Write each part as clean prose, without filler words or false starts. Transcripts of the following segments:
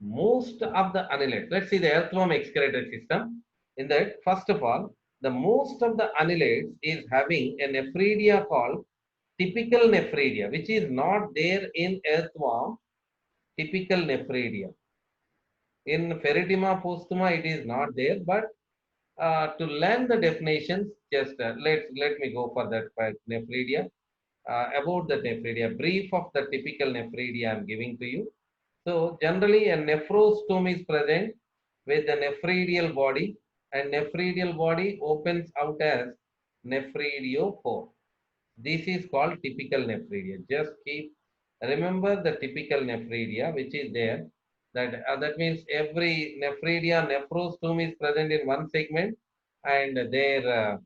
most of the annulates. Let's see the earthworm excretory system. In that, first of all, the most of the annulates is having a nephridia called typical nephridia, which is not there in earthworm. Typical nephridia. In Ferritima posthuma, it is not there, but to learn the definitions, just let me go for that nephridia. About the nephridia, brief of the typical nephridia I am giving to you. So generally a nephrostome is present with the nephridial body, and nephridial body opens out as nephridiophore. This is called typical nephridia. Just keep remember the typical nephridia which is there. That means every nephridia nephrostome is present in one segment, and their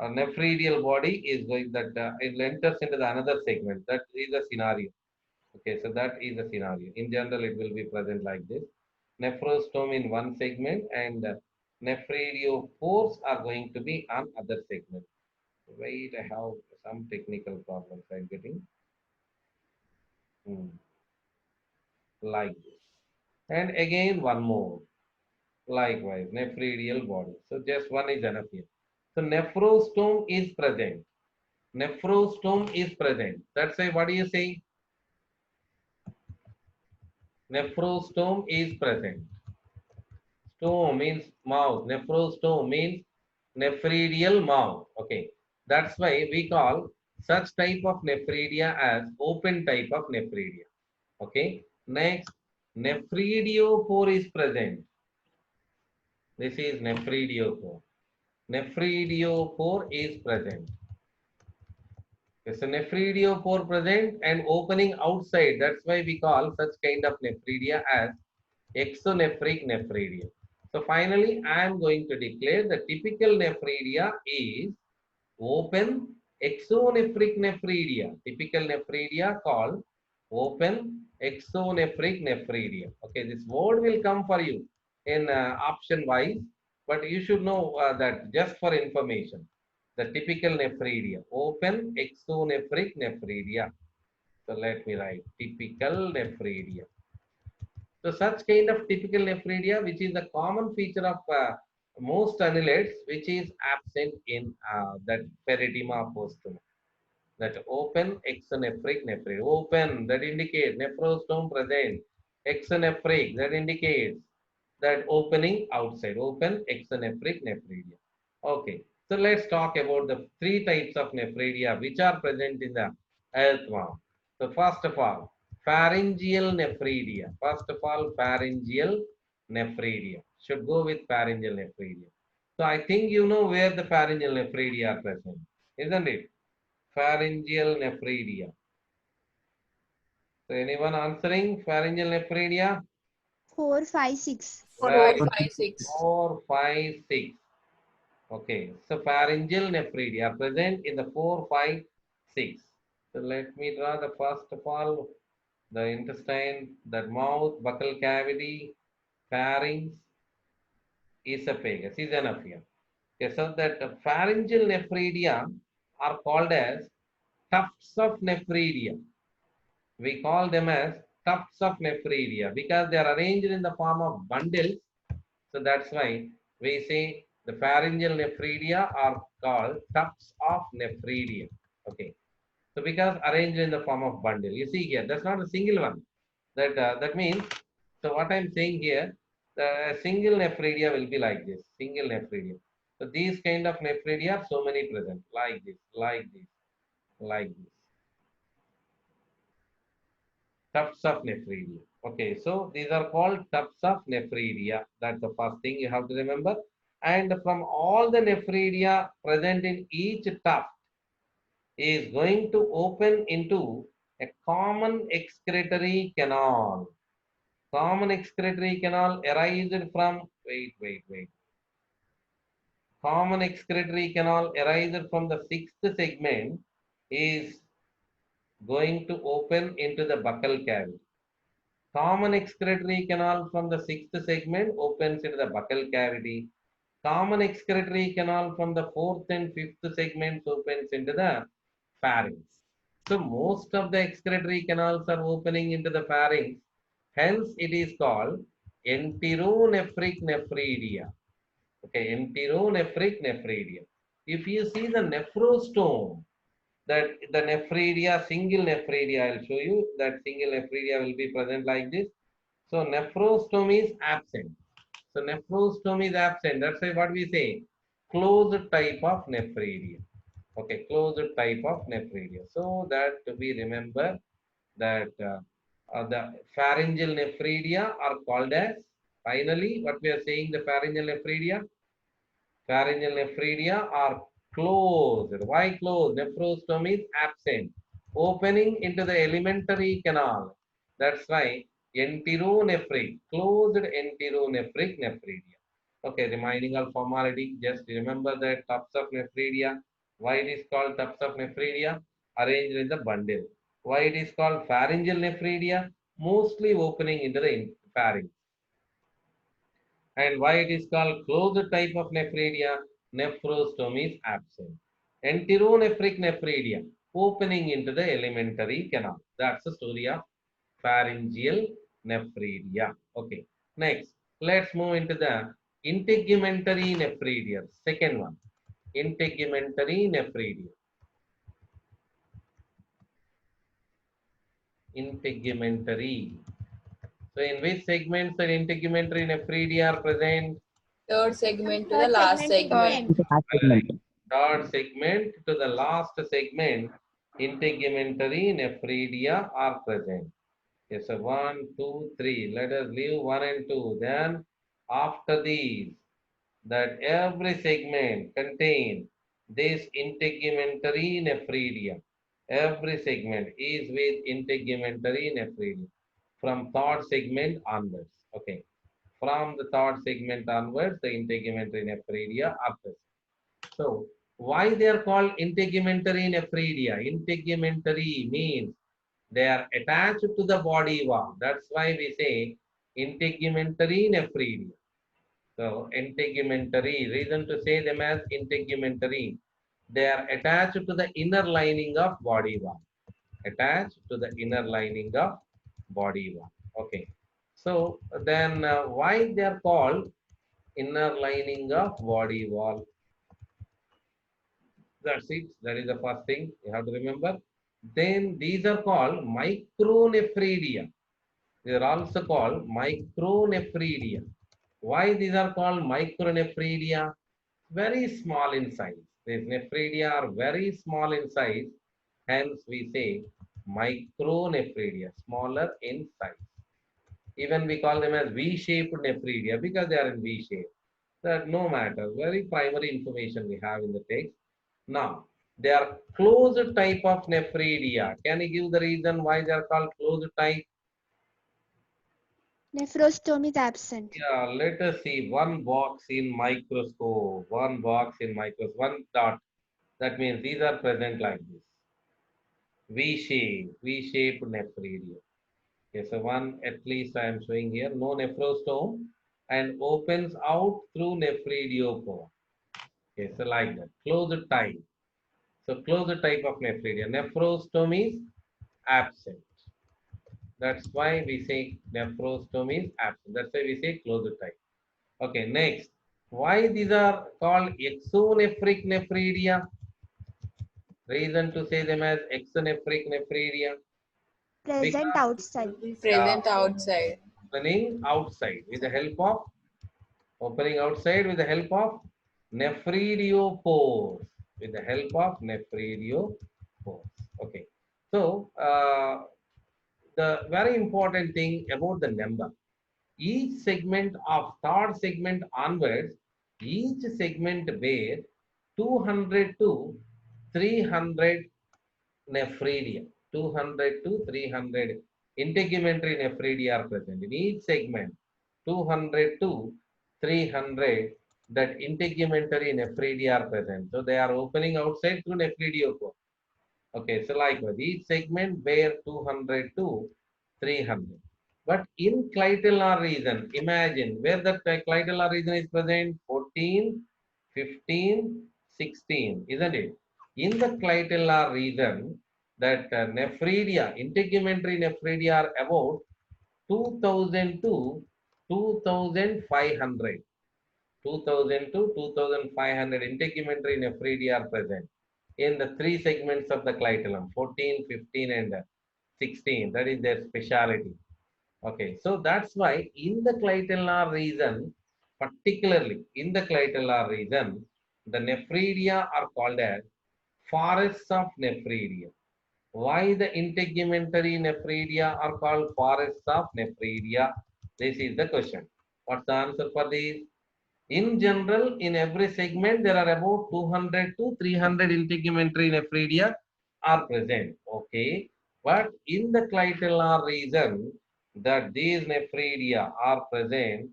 nephridial body is going that it enters into the another segment. That is the scenario. Okay, so that is the scenario. In general, it will be present like this. Nephrostome in one segment, and nephridiophores are going to be on other segment. Wait, I have some technical problems I'm getting. Like this. And again, one more. Likewise, nephridial body. So just one is enough here. So nephrostome is present. Nephrostome is present. That's why what do you say? Nephrostome is present. Stome means mouth. Nephrostome means nephridial mouth. Okay. That's why we call such type of nephridia as open type of nephridia. Okay. Next, nephridiophore is present. This is nephridiophore. Nephridiophore is present. It's a nephridiophore present and opening outside. That's why we call such kind of nephridia as exonephric nephridia. So finally, I am going to declare the typical nephridia is open exonephric nephridia. Typical nephridia called open exonephric nephridia. Okay, this word will come for you in option wise, but you should know that just for information. The typical nephridia, open exonephric nephridia. So let me write typical nephridia. So such kind of typical nephridia, which is a common feature of most annulates, which is absent in that Peritima postum. That open exonephric nephridia. Open, that indicates nephrostome present. Exonephric, that indicates that opening outside. Open exonephric nephridia. Okay, so let's talk about the three types of nephridia which are present in the earthworm. So first of all, pharyngeal nephridia. First of all, pharyngeal nephridia. Should go with pharyngeal nephridia. So I think you know where the pharyngeal nephridia are present, isn't it? Pharyngeal nephridia. So anyone answering pharyngeal nephridia? 4, 5, 6. 4, Very 5, 6. 4, 5, 6. Okay, so pharyngeal nephridia are present in the 4, 5, 6. So let me draw the first of all the intestine, the mouth, buccal cavity, pharynx, esophagus is enough here. Okay, so that pharyngeal nephridia are called as tufts of nephridia. We call them as tufts of nephridia because they are arranged in the form of bundles. So that's why we say the pharyngeal nephridia are called tufts of nephridia. Okay. So because arranged in the form of bundle, you see here, that's not a single one. That means, so what I'm saying here, the single nephridia will be like this, single nephridia. So these kind of nephridia are so many present, like this, like this, like this. Tufts of nephridia. Okay, so these are called tufts of nephridia. That's the first thing you have to remember. And from all the nephridia present in each tuft is going to open into a common excretory canal. Common excretory canal arises from, wait. Common excretory canal arises from the sixth segment is going to open into the buccal cavity. Common excretory canal from the sixth segment opens into the buccal cavity. Common excretory canal from the fourth and fifth segments opens into the pharynx. So most of the excretory canals are opening into the pharynx. Hence, it is called enteronephric nephridia. Okay, enteronephric nephridia. If you see the nephrostome, that the nephridia, single nephridia, I'll show you that single nephridia will be present like this. So nephrostome is absent. So nephrostome is absent. That's why what we say, closed type of nephridia. Okay, closed type of nephridia. So that we remember that the pharyngeal nephridia are called as, finally, what we are saying, the pharyngeal nephridia. Pharyngeal nephridia are closed. Why closed? Nephrostome is absent. Opening into the alimentary canal. That's why enteronephric, closed enteronephric nephridia. Okay, reminding all formality, just remember that tufts of nephridia. Why it is called tufts of nephridia? Arranged in the bundle. Why it is called pharyngeal nephridia? Mostly opening into the pharynx. And why it is called closed type of nephridia? Nephrostome is absent. Enteronephric nephridia, opening into the alimentary canal. That's the story of pharyngeal nephridia. Okay. Next, let's move into the integumentary nephridia. Second one, integumentary nephridia. Integumentary. So, in which segments the integumentary nephridia are present? Third segment to the Third last segment to segment. end. Third segment to the last segment, integumentary nephridia are present. Yes, so 1, 2, 3. Let us leave 1 and 2. Then after these, that every segment contain this integumentary nephridia. Every segment is with integumentary nephridia from third segment onwards. Okay. From the third segment onwards, the integumentary nephridia are present. So, why they are called integumentary nephridia? Integumentary means they are attached to the body wall. That's why we say integumentary nephridia. So, integumentary, reason to say them as integumentary, they are attached to the inner lining of body wall. Attached to the inner lining of body wall. Okay. So, then why they are called inner lining of body wall? That's it. That is the first thing you have to remember. Then these are called micronephridia. They are also called micronephridia. Why these are called micronephridia? Very small in size. These nephridia are very small in size. Hence we say micronephridia, smaller in size. Even we call them as V-shaped nephridia because they are in V shape. That no matter. Very primary information we have in the text. Now, they are closed type of nephridia. Can you give the reason why they are called closed type? Nephrostome is absent. Yeah, let us see one box in microscope, one box in microscope, one dot. That means these are present like this. V-shaped nephridia. Okay, so one at least I am showing here, no nephrostome and opens out through nephridiopore. Okay, so like that, closed type. So closed type of nephridia. Nephrostome is absent. That's why we say nephrostome is absent. That's why we say closed type. Okay, next. Why these are called exonephric nephridia? Reason to say them as exonephric nephridia. Present Because outside. Present outside. opening outside with the help of nephrediopores. With the help of nephrediopores. Okay. So the very important thing about the number. Each segment of third segment onwards, each segment where 200 to 300 nephridia, 200 to 300 integumentary nephridia are present. In each segment, 200 to 300 that integumentary nephridia are present. So they are opening outside through nephridiocore. Okay, so likewise, each segment bear 200 to 300. But in clitellar region, imagine where the clitellar region is present, 14, 15, 16, isn't it? In the clitellar region, that nephridia, integumentary nephridia are about 2000 to 2500. 2000 to 2500 integumentary nephridia are present in the three segments of the clitellum, 14, 15, and 16. That is their speciality. Okay, so that's why in the clitellar region, particularly in the clitellar region, the nephridia are called as forests of nephridia. Why the integumentary nephridia are called forests of nephridia? This is the question. What's the answer for this? In general, in every segment, there are about 200 to 300 integumentary nephridia are present. Okay. But in the clitellar region, that these nephridia are present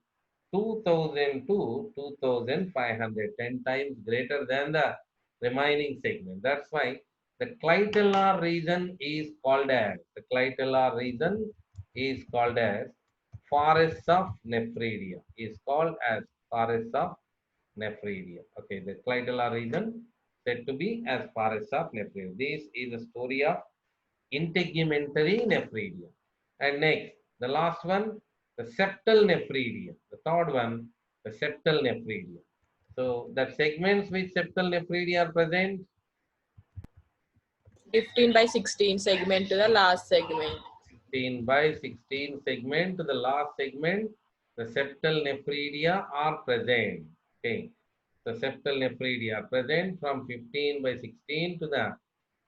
2000 to 2500, 10 times greater than the remaining segment. That's why the clitellar region is called as, forests of nephridia, is called as forests of nephridia. Okay, the clitellar region said to be as forests of nephridia. This is the story of integumentary nephridia. And next, the last one, the septal nephridia. The third one, the septal nephridia. So that segments with septal nephridia are present. 15 by 16 segment to the last segment. 15 by 16 segment to the last segment, the septal nephridia are present. Okay. The septal nephridia are present from 15 by 16 to the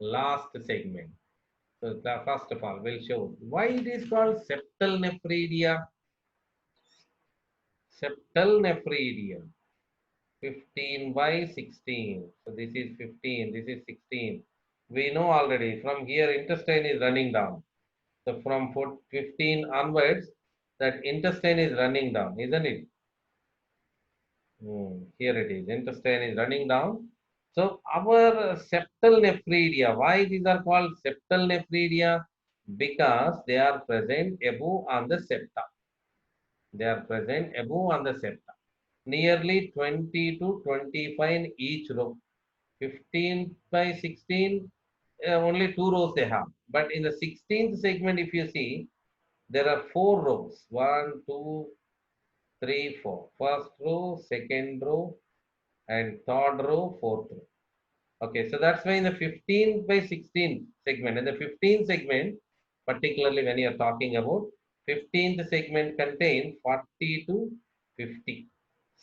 last segment. So the first of all, we'll show why it is called septal nephridia. Septal nephridia, 15 by 16. So this is 15, this is 16. We know already from here intestine is running down. So from 15 onwards, that intestine is running down, isn't it? Here it is. Intestine is running down. So our septal nephridia, why these are called septal nephridia? Because they are present above on the septa. They are present above on the septa. Nearly 20 to 25 in each row. 15 by 16, only 2 rows they have. But in the 16th segment, if you see, there are 4 rows. 1, 2, 3, 4. First row, second row, and third row, fourth row. Okay, so that's why in the 15 by 16 segment, in the 15th segment, particularly when you are talking about 15th segment contains 40 to 50.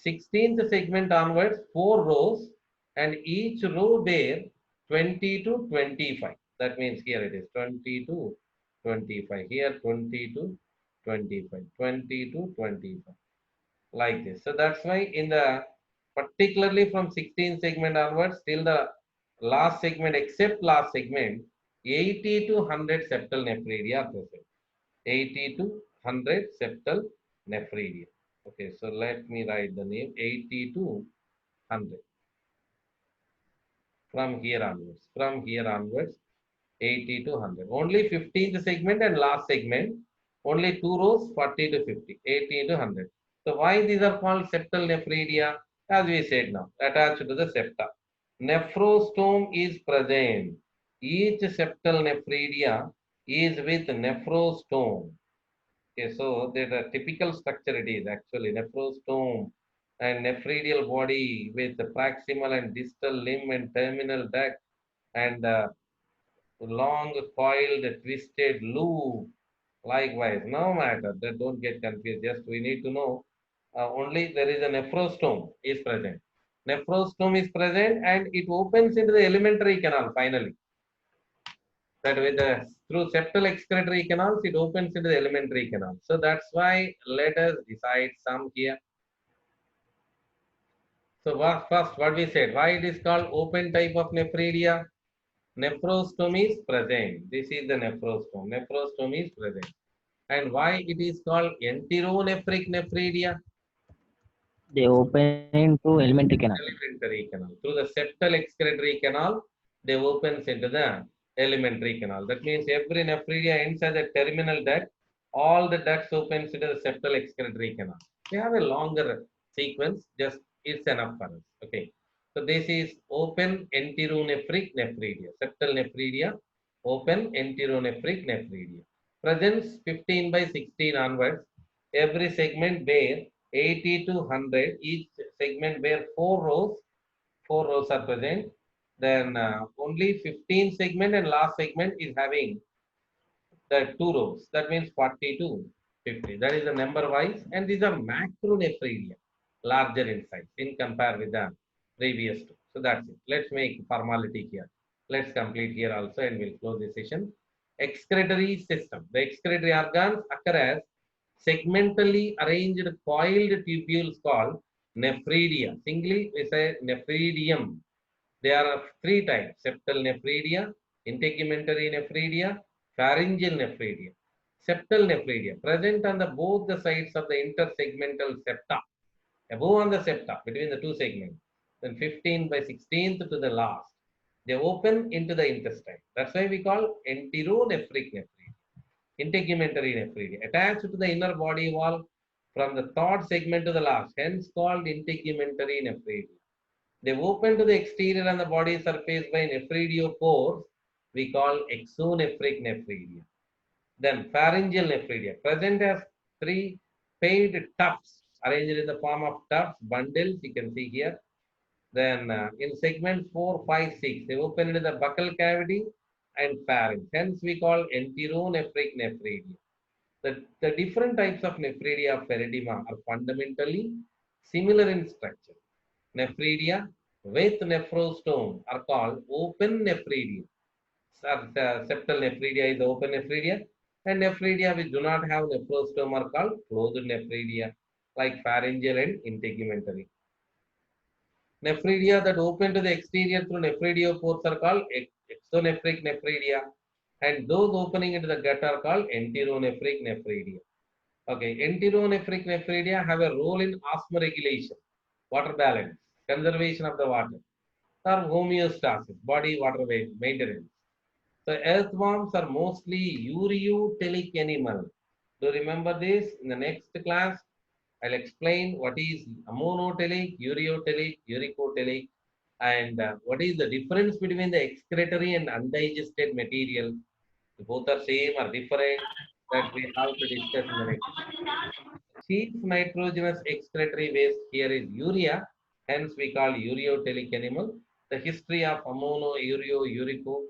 16th segment onwards, 4 rows, and each row bear 20 to 25. That means here it is 20 to 25. Here 20 to 25. 20 to 25. Like this. So that's why in the particularly from 16 segment onwards till the last segment, except last segment, 80 to 100 septal nephridia are present. 80 to 100 septal nephridia. Okay, so let me write the name 80 to 100. From here onwards, 80 to 100. Only 15th segment and last segment, only 2 rows, 40 to 50, 80 to 100. So why these are called septal nephridia? As we said now, attached to the septa. Nephrostome is present. Each septal nephridia is with nephrostome. Okay, so the typical structure it is actually nephrostome and nephridial body with the proximal and distal limb and terminal duct and long coiled twisted loop. Likewise, no matter that, don't get confused. Just we need to know only there is a nephrostome is present. Nephrostome is present and it opens into the alimentary canal finally. That with the through septal excretory canals, it opens into the alimentary canal. So that's why let us decide some here. So first, what we said, why it is called open type of nephridia? Nephrostome is present. This is the nephrostome. Nephrostome is present. And why it is called enteronephric nephridia? They open into alimentary canal. Alimentary canal. Through the septal excretory canal, they opens into the alimentary canal. That means every nephridia ends as a terminal duct. All the ducts opens into the septal excretory canal. We have a longer sequence, just it's enough for us. Okay. So this is open enteronephric nephridia. Septal nephridia, open enteronephric nephridia. Presence 15 by 16 onwards. Every segment bear 80 to 100. Each segment bear 4 rows. 4 rows are present. Then only 15 segment and last segment is having the 2 rows. That means 40 to 50. That is the number wise. And these are macronephridia, larger in size in compare with the previous two. So that's it. Let's make formality here. Let's complete here also and we'll close this session. Excretory system. The excretory organs occur as segmentally arranged coiled tubules called nephridia. Singly, we say nephridium. There are 3 types: septal nephridia, integumentary nephridia, pharyngeal nephridia. Septal nephridia present on both the sides of the intersegmental septa, above on the septa between the 2 segments. Then 15 by 16th to the last, they open into the intestine. That's why we call enteronephric nephridia. Integumentary nephridia attached to the inner body wall from the third segment to the last, hence called integumentary nephridia. They open to the exterior and the body surface by nephridiophores, we call exonephric nephridia. Then pharyngeal nephridia, present as 3 paired tufts arranged in the form of tufts, bundles, you can see here. Then in segment 4, 5, 6, they open into the buccal cavity and pharynx. Hence we call enteronephric nephridia. The different types of nephridia of erythema are fundamentally similar in structure. Nephridia with nephrostome are called open nephridia. Septal nephridia is open nephridia, and nephridia which do not have nephrostome are called closed nephridia, like pharyngeal and integumentary. Nephridia that open to the exterior through nephridiophores are called exonephric nephridia, and those opening into the gut are called enteronephric nephridia. Okay, enteronephric nephridia have a role in osmoregulation, water balance, conservation of the water, or homeostasis, body water weight maintenance. So earthworms are mostly ureotelic animal. Do you remember this? In the next class, I'll explain what is ammonotelic, ureotelic, uricotelic, and what is the difference between the excretory and undigested material. Both are same or different, that we have to discuss in the next. Chief nitrogenous excretory waste here is urea, hence we call ureotelic animal. The history of ammono, ureo, urico,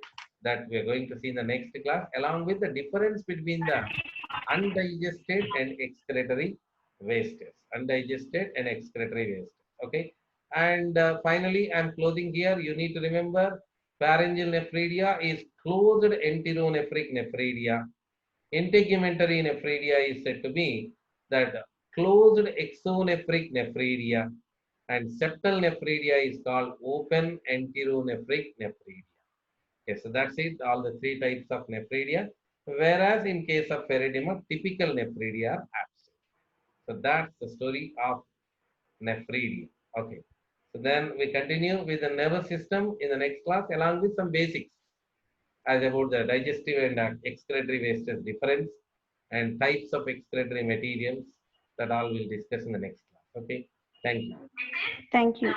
that we are going to see in the next class, along with the difference between the undigested and excretory wastes. Undigested and excretory waste. Okay. And finally, I'm closing here. You need to remember pharyngeal nephridia is closed enteronephric nephridia. Integumentary nephridia is said to be that closed exonephric nephridia, and septal nephridia is called open enteronephric nephridia. Okay, so that's it, all the 3 types of nephridia. Whereas in case of erythema, typical nephridia are absent. So that's the story of nephridia. Okay, so then we continue with the nervous system in the next class, along with some basics as about the digestive and excretory wastes difference and types of excretory materials. That all we'll discuss in the next class. Okay, thank you. Thank you.